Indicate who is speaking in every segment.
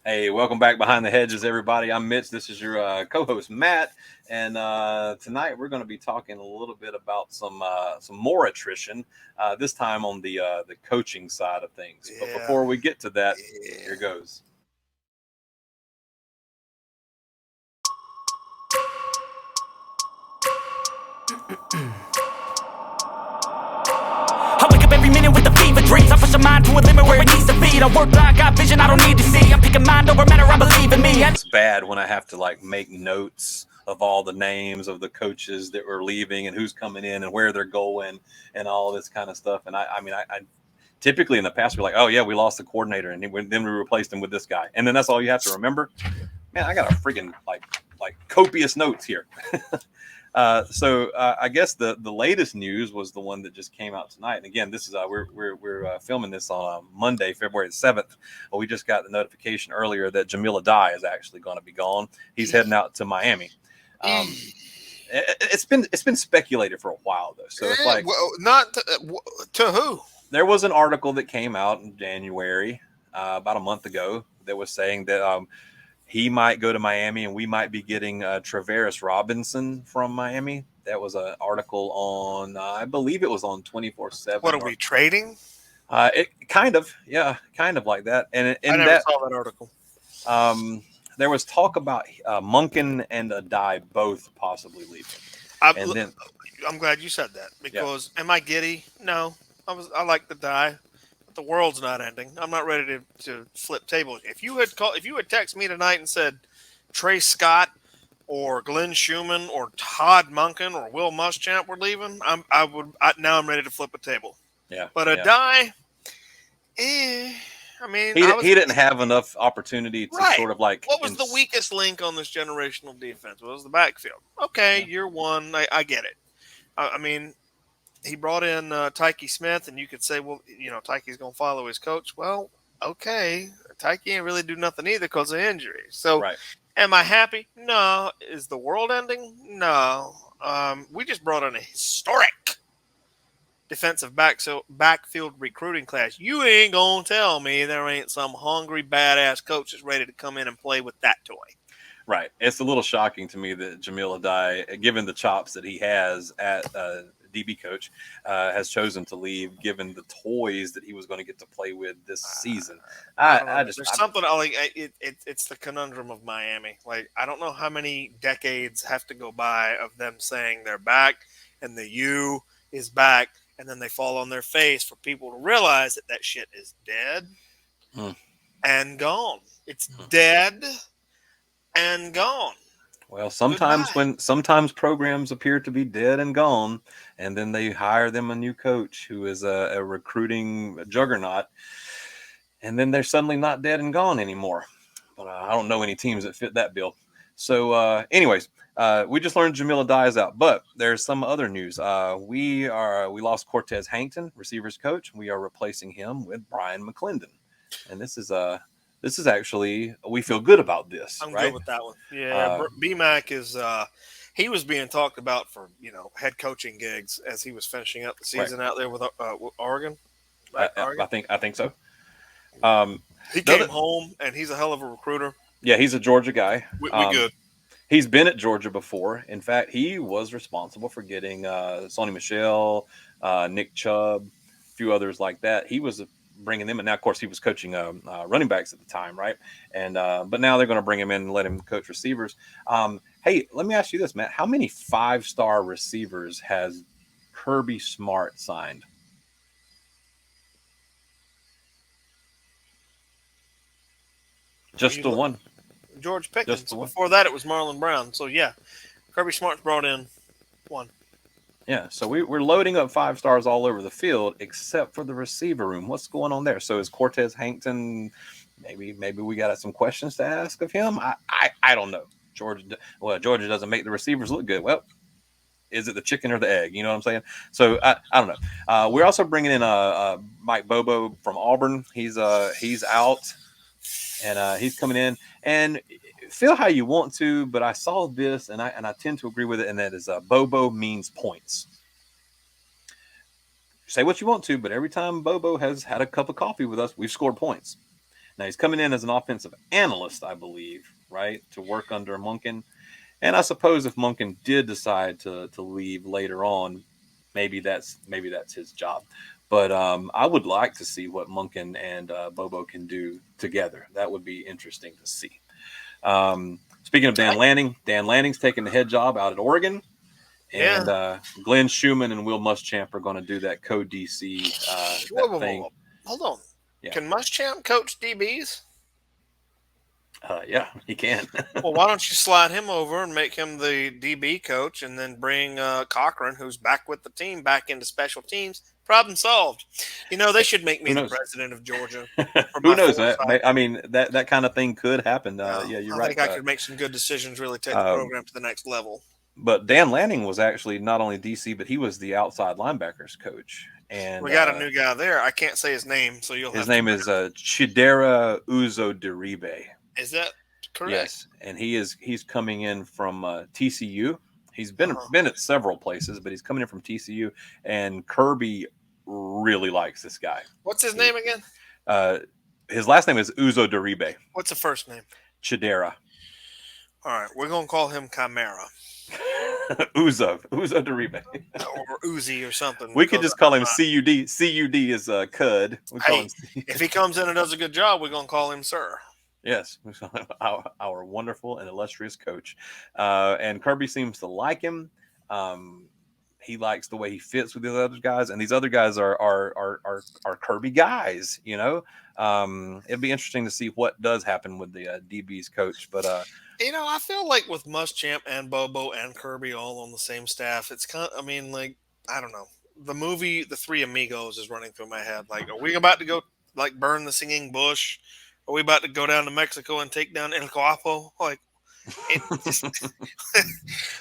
Speaker 1: Hey, welcome back behind the hedges, everybody. I'm Mitch. This is your co-host Matt, and tonight we're going to be talking a little bit about some more attrition. This time on the coaching side of things. But
Speaker 2: Yeah,
Speaker 1: before we get to that,
Speaker 2: yeah.
Speaker 1: here goes.
Speaker 3: I wake up every minute with the fever dreams. I push my mind to a limit where it needs to feed. I work blind, got vision I don't need to see. I'm picking mind over matter, I believe in me.
Speaker 1: It's bad when I have to like make notes of all the names of the coaches that were leaving and who's coming in and where they're going and all this kind of stuff. And I typically in the past we're like, oh yeah, we lost the coordinator and then we replaced him with this guy, and then that's all you have to remember. Man, I got a freaking like copious notes here. So I guess the latest news was the one that just came out tonight. And again, this is we're filming this on Monday, February 7th. We just got the notification earlier that Jamil Adai is actually going to be gone. He's heading out to Miami. It's been speculated for a while though, so it's like
Speaker 2: Not to who?
Speaker 1: there was an article that came out in January about a month ago that was saying that he might go to Miami and we might be getting Travaris Robinson from Miami. That was an article on, I believe it was on 24/7.
Speaker 2: What are we trading?
Speaker 1: It kind of, yeah, kind of like that. And
Speaker 2: I
Speaker 1: in
Speaker 2: never
Speaker 1: that,
Speaker 2: saw that article.
Speaker 1: there was talk about Munkin and Adai both possibly leaving. And then,
Speaker 2: I'm glad you said that because am I giddy? No, I like the die. The world's not ending. I'm not ready to flip tables. If you had texted me tonight and said Trey Scott or Glenn Schumann or Todd Monken or Will Muschamp were leaving, now I'm ready to flip a table.
Speaker 1: yeah.
Speaker 2: But a die, I mean,
Speaker 1: he didn't have enough opportunity to sort of like.
Speaker 2: What was the weakest link on this generational defense? What was the backfield? Okay, year one, I get it. I mean, he brought in Tyke Smith, and you could say, well, Tyke's going to follow his coach. Well, okay. Tyke ain't really do nothing either because of injury. So, Am I happy? No. Is the world ending? No. We just brought in a historic defensive backfield recruiting class. You ain't going to tell me there ain't some hungry, badass coach that's ready to come in and play with that toy.
Speaker 1: Right. It's a little shocking to me that Jamil Adai, given the chops that he has at DB coach, has chosen to leave, given the toys that he was going to get to play with this season.
Speaker 2: It's the conundrum of Miami. Like, I don't know how many decades have to go by of them saying they're back and the U is back, and then they fall on their face for people to realize that shit is dead and gone. It's dead and gone.
Speaker 1: Well, sometimes programs appear to be dead and gone, and then they hire them a new coach who is a recruiting juggernaut, and then they're suddenly not dead and gone anymore. But I don't know any teams that fit that bill. So, anyways, we just learned Jamil Adai is out, but there's some other news. We lost Cortez Hankton, receivers coach. We are replacing him with Brian McClendon, and this is actually, we feel good about this.
Speaker 2: I'm good with that one. Yeah, BMAC is he was being talked about for head coaching gigs as he was finishing up the season out there with Oregon.
Speaker 1: Oregon. I think so.
Speaker 2: He came home and he's a hell of a recruiter.
Speaker 1: Yeah, he's a Georgia guy.
Speaker 2: We good.
Speaker 1: He's been at Georgia before. In fact, he was responsible for getting Sonny Michel, Nick Chubb, a few others like that. He was bringing them, and now of course he was coaching running backs at the time, right? And but now they're going to bring him in and let him coach receivers. Hey, let me ask you this, Matt: how many 5-star receivers has Kirby Smart signed? Just the one.
Speaker 2: George Pickens. Before that, it was Marlon Brown. So yeah, Kirby Smart's brought in one.
Speaker 1: Yeah, so we're loading up 5 stars all over the field, except for the receiver room. What's going on there? So is Cortez Hankton? Maybe we got some questions to ask of him. I don't know. Georgia doesn't make the receivers look good. Well, is it the chicken or the egg? You know what I'm saying? So I don't know. We're also bringing in Mike Bobo from Auburn. He's out, and he's coming in. And feel how you want to, but I saw this, and I tend to agree with it, and that is Bobo means points. Say what you want to, but every time Bobo has had a cup of coffee with us, we've scored points. Now he's coming in as an offensive analyst, I believe, right, to work under Monken. And I suppose if Monken did decide to leave later on, maybe that's his job. But I would like to see what Monken and Bobo can do together. That would be interesting to see. Speaking of Dan Lanning's taking the head job out at Oregon.
Speaker 2: Yeah.
Speaker 1: And Glenn Schumann and Will Muschamp are going to do that co-DC
Speaker 2: Whoa,
Speaker 1: thing.
Speaker 2: Hold on.
Speaker 1: Yeah.
Speaker 2: Can Muschamp coach DBs?
Speaker 1: Yeah, he can.
Speaker 2: Well, why don't you slide him over and make him the DB coach, and then bring Cochran, who's back with the team, back into special teams? Problem solved. They should make me the president of Georgia.
Speaker 1: Who knows? I mean, that kind of thing could happen. Yeah, you're right.
Speaker 2: I think I could make some good decisions, really take the program to the next level.
Speaker 1: But Dan Lanning was actually not only DC, but he was the outside linebackers coach. And
Speaker 2: we got a new guy there. I can't say his name, so you'll.
Speaker 1: His name is Chidera Uzo-Diribe.
Speaker 2: Is that correct?
Speaker 1: Yes, and he's coming in from TCU. He's been at several places, but he's coming in from TCU. And Kirby really likes this guy.
Speaker 2: What's his name again?
Speaker 1: His last name is Uzo-Diribe.
Speaker 2: What's the first name?
Speaker 1: Chidera.
Speaker 2: All right, we're gonna call him Chimera.
Speaker 1: Uzo-Diribe.
Speaker 2: Or Uzi or something.
Speaker 1: We could just call him CUD. CUD is Cud.
Speaker 2: If he comes in and does a good job, we're gonna call him Sir.
Speaker 1: Yes, our wonderful and illustrious coach. And Kirby seems to like him. He likes the way he fits with these other guys, and these other guys are Kirby guys. It'd be interesting to see what does happen with the DB's coach. But
Speaker 2: I feel like with Muschamp and Bobo and Kirby all on the same staff, it's kind of, I don't know. The movie The Three Amigos is running through my head. Like, are we about to go burn the singing bush? Are we about to go down to Mexico and take down El Guapo?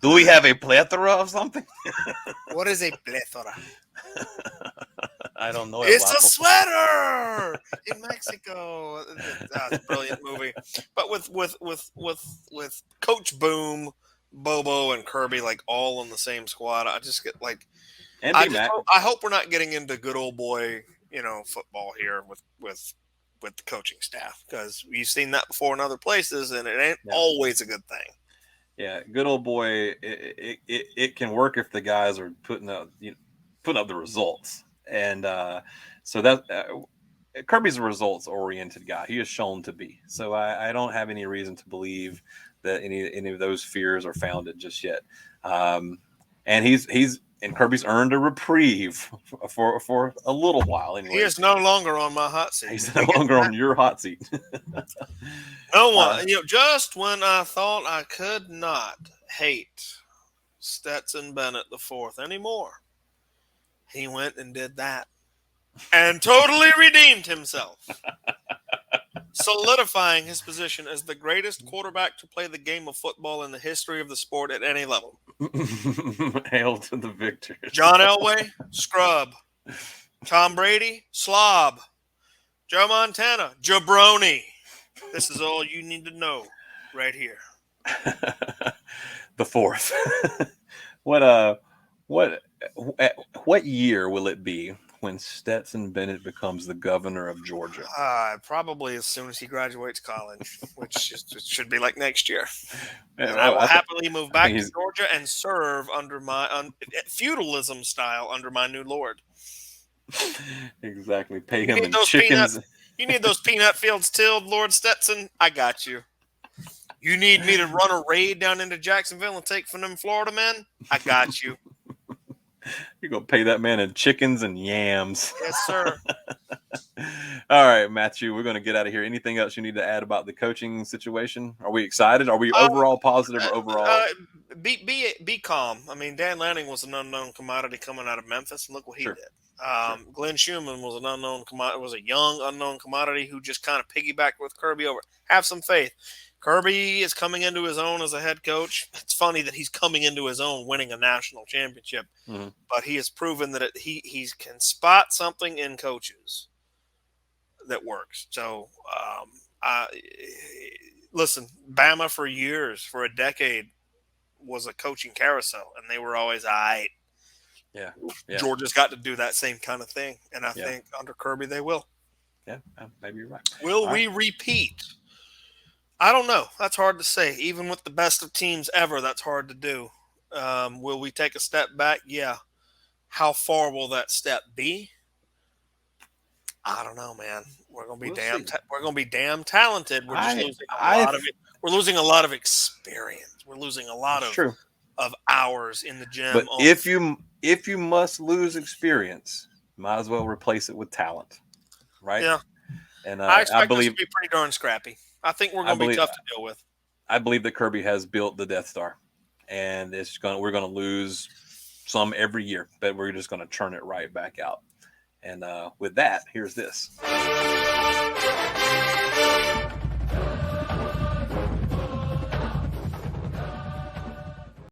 Speaker 1: Do we have a plethora of something?
Speaker 2: What is a plethora?
Speaker 1: I don't know.
Speaker 2: It's a sweater in Mexico. That's a brilliant movie. But with Coach Boom, Bobo, and Kirby all on the same squad, I just get I hope we're not getting into good old boy football here with the coaching staff, because you've seen that before in other places, and it ain't always a good thing.
Speaker 1: Yeah, good old boy. It can work if the guys are putting up the results, and so that Kirby's a results-oriented guy. He is shown to be. So I don't have any reason to believe that any of those fears are founded just yet. And Kirby's earned a reprieve for a little while. Anyway,
Speaker 2: he is no longer on my hot seat.
Speaker 1: He's no longer on your hot seat.
Speaker 2: No one, just when I thought I could not hate Stetson Bennett IV anymore, he went and did that, and totally redeemed himself, solidifying his position as the greatest quarterback to play the game of football in the history of the sport at any level.
Speaker 1: Hail to the victor.
Speaker 2: John Elway, scrub. Tom Brady, slob. Joe Montana, jabroni. This is all you need to know right here.
Speaker 1: The fourth. What year will it be when Stetson Bennett becomes the governor of Georgia?
Speaker 2: Probably as soon as he graduates college, which should be next year.
Speaker 1: Yeah,
Speaker 2: and I will happily move back to Georgia and serve under my feudalism style under my new lord.
Speaker 1: Exactly. Pay him in chickens.
Speaker 2: You need those peanut fields tilled, Lord Stetson? I got you. You need me to run a raid down into Jacksonville and take from them Florida men? I got you.
Speaker 1: You're going to pay that man in chickens and yams.
Speaker 2: Yes, sir.
Speaker 1: All right, Matthew, we're going to get out of here. Anything else you need to add about the coaching situation? Are we excited? Are we overall positive or overall?
Speaker 2: Be calm. Dan Lanning was an unknown commodity coming out of Memphis, and look what he did. Glenn Schumann was an unknown commodity, was a young unknown commodity who just kind of piggybacked with Kirby over. Have some faith. Kirby is coming into his own as a head coach. It's funny that he's coming into his own winning a national championship, but he has proven that he can spot something in coaches that works. So, listen, Bama for years, for a decade, was a coaching carousel, and they were always all right.
Speaker 1: Yeah.
Speaker 2: Georgia's got to do that same kind of thing, and I think under Kirby they will.
Speaker 1: Yeah, maybe you're right.
Speaker 2: Will
Speaker 1: All right.
Speaker 2: we repeat? I don't know. That's hard to say. Even with the best of teams ever, that's hard to do. Will we take a step back? Yeah. How far will that step be? I don't know, man. We're gonna be
Speaker 1: We'll see.
Speaker 2: we're gonna be damn talented. We're just
Speaker 1: I
Speaker 2: losing a
Speaker 1: I
Speaker 2: lot of it. We're losing a lot of experience. We're losing a lot
Speaker 1: That's true.
Speaker 2: of hours in the
Speaker 1: But
Speaker 2: gym.
Speaker 1: if you must lose experience, might as well replace it with talent, right?
Speaker 2: Yeah,
Speaker 1: And
Speaker 2: I expect us to be pretty darn scrappy. I think we're
Speaker 1: I
Speaker 2: gonna be
Speaker 1: believe
Speaker 2: tough to deal with.
Speaker 1: I believe that Kirby has built the Death Star, and we're gonna lose some every year, but we're just gonna churn it right back out. And with that, here's this.